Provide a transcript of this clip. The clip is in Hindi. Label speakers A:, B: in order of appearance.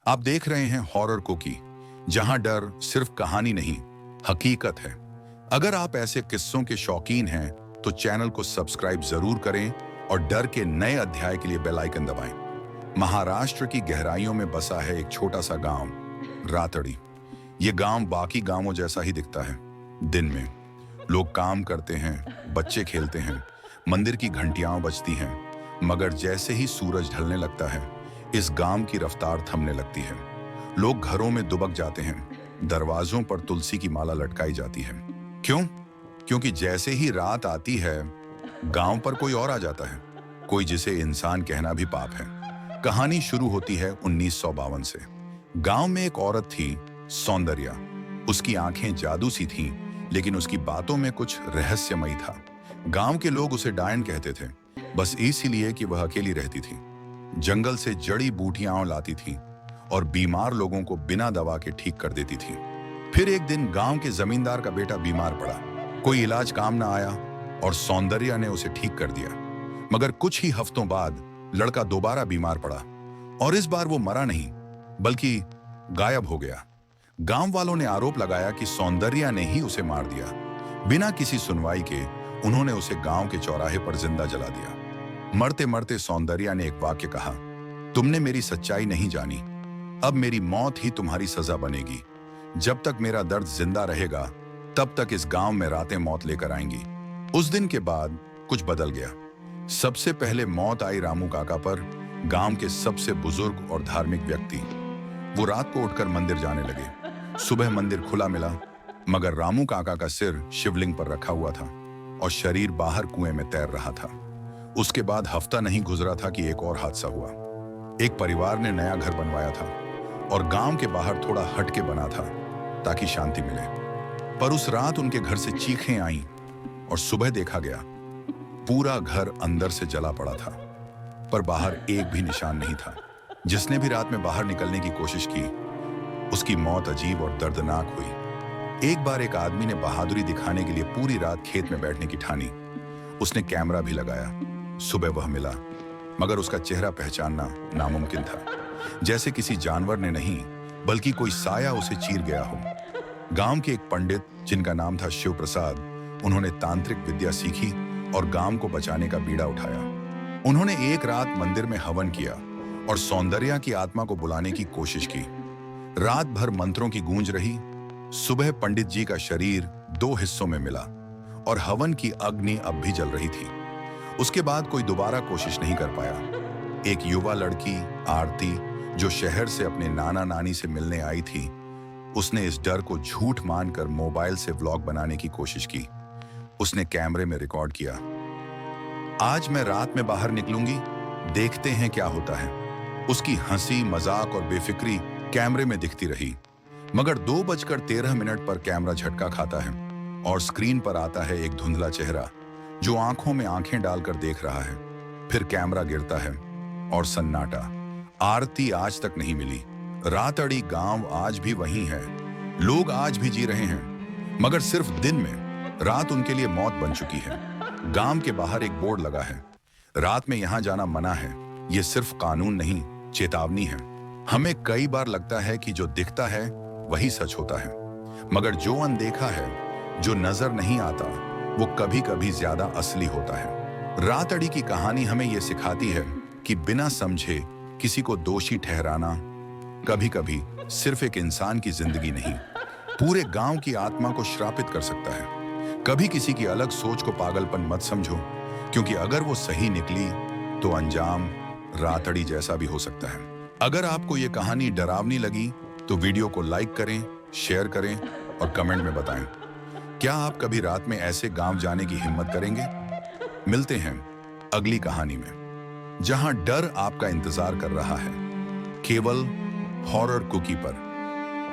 A: आप देख रहे हैं हॉरर कुकी, जहां डर सिर्फ कहानी नहीं, हकीकत है। अगर आप ऐसे किस्सों के शौकीन हैं, तो चैनल को सब्सक्राइब जरूर करें और डर के नए अध्याय के लिए बेल आइकन दबाएं। महाराष्ट्र की गहराइयों में बसा है एक छोटा सा गांव, रातड़ी। ये गांव बाकी गांवों जैसा ही दिखता है। दिन में लोग काम करते हैं, बच्चे खेलते हैं, मंदिर की घंटियां बजती हैं, मगर जैसे ही सूरज ढलने लगता है, इस गांव की रफ्तार थमने लगती है। लोग घरों में दुबक जाते हैं, दरवाजों पर तुलसी की माला लटकाई जाती है। क्यों? क्योंकि जैसे ही रात आती है, गांव पर कोई और आ जाता है, कोई जिसे इंसान कहना भी पाप है। कहानी शुरू होती है 1952 से। गांव में एक औरत थी, सौंदर्या। उसकी आंखें जादू सी थीं, लेकिन उसकी बातों में कुछ रहस्यमयी था। गांव के लोग उसे डायन कहते थे, बस इसीलिए कि वह अकेली रहती थी। जंगल से जड़ी बूटियां लाती थी और बीमार लोगों को बिना दवा के ठीक कर देती थी। फिर एक दिन गांव के जमींदार का बेटा बीमार पड़ा। कोई इलाज काम ना आया और सौंदर्या ने उसे ठीक कर दिया। मगर कुछ ही हफ्तों बाद लड़का दोबारा बीमार पड़ा, और इस बार वो मरा नहीं, बल्कि गायब हो गया। गांव वालों ने आरोप लगाया कि सौंदर्या ने ही उसे मार दिया। बिना किसी सुनवाई के उन्होंने उसे गांव के चौराहे पर जिंदा जला दिया। मरते मरते सौंदर्या ने एक वाक्य कहा, तुमने मेरी सच्चाई नहीं जानी, अब मेरी मौत ही तुम्हारी सजा बनेगी। जब तक मेरा दर्द जिंदा रहेगा, तब तक इस गांव में रातें मौत लेकर आएंगी। उस दिन के बाद कुछ बदल गया। सबसे पहले मौत आई रामू काका पर, गांव के सबसे बुजुर्ग और धार्मिक व्यक्ति। वो रात को उठकर मंदिर जाने लगे। सुबह मंदिर खुला मिला, मगर रामू काका का सिर शिवलिंग पर रखा हुआ था और शरीर बाहर कुएं में तैर रहा था। उसके बाद हफ्ता नहीं गुजरा था कि एक और हादसा हुआ। एक परिवार ने नया घर बनवाया था और गांव के बाहर थोड़ा हटके बना था ताकि शांति मिले। पर उस रात उनके घर से चीखें आईं और सुबह देखा गया, पूरा घर अंदर से जला पड़ा था, पर बाहर एक भी निशान नहीं था। जिसने भी रात में बाहर निकलने की कोशिश की, उसकी मौत अजीब और दर्दनाक हुई। एक बार एक आदमी ने बहादुरी दिखाने के लिए पूरी रात खेत में बैठने की ठानी। उसने कैमरा भी लगाया। सुबह वह मिला, मगर उसका चेहरा पहचानना नामुमकिन था। जैसे किसी जानवर ने नहीं, बल्कि कोई साया उसे चीर गया हो। गांव के एक पंडित, जिनका नाम था शिव प्रसाद, उन्होंने तांत्रिक विद्या सीखी और गांव को बचाने का बीड़ा उठाया। उन्होंने एक रात मंदिर में हवन किया और सौंदर्या की आत्मा को बुलाने की कोशिश की। रात भर मंत्रों की गूंज रही। सुबह पंडित जी का शरीर 2 हिस्सों में मिला और हवन की अग्नि अब भी जल रही थी। उसके बाद कोई दोबारा कोशिश नहीं कर पाया। एक युवा लड़की, आरती, जो शहर से अपने नाना नानी से मिलने आई थी, उसने इस डर को झूठ मानकर मोबाइल से व्लॉग बनाने की कोशिश की। उसने कैमरे में रिकॉर्ड किया, आज मैं रात में बाहर निकलूंगी, देखते हैं क्या होता है। उसकी हंसी, मजाक और बेफिक्री कैमरे में दिखती रही। मगर 2:13 पर कैमरा झटका खाता है और स्क्रीन पर आता है एक धुंधला चेहरा जो आंखों में आंखें डालकर देख रहा है। फिर कैमरा गिरता है और सन्नाटा। आरती आज तक नहीं मिली। रातड़ी गांव आज भी वही है। लोग आज भी जी रहे हैं, मगर सिर्फ दिन में। रात उनके लिए मौत बन चुकी है। गांव के बाहर एक बोर्ड लगा है, रात में यहां जाना मना है। ये सिर्फ कानून नहीं, चेतावनी है। हमें कई बार लगता है कि जो दिखता है वही सच होता है, मगर जो अनदेखा है, जो नजर नहीं आता, वो कभी कभी ज्यादा असली होता है। रातड़ी की कहानी हमें यह सिखाती है कि बिना समझे किसी को दोषी ठहराना कभी कभी सिर्फ एक इंसान की जिंदगी नहीं, पूरे गांव की आत्मा को श्रापित कर सकता है। कभी किसी की अलग सोच को पागलपन मत समझो, क्योंकि अगर वो सही निकली तो अंजाम रातड़ी जैसा भी हो सकता है। अगर आपको ये कहानी डरावनी लगी तो वीडियो को लाइक करें, शेयर करें और कमेंट में बताएं। क्या आप कभी रात में ऐसे गांव जाने की हिम्मत करेंगे? मिलते हैं अगली कहानी में, जहां डर आपका इंतजार कर रहा है, केवल हॉरर कुकी पर।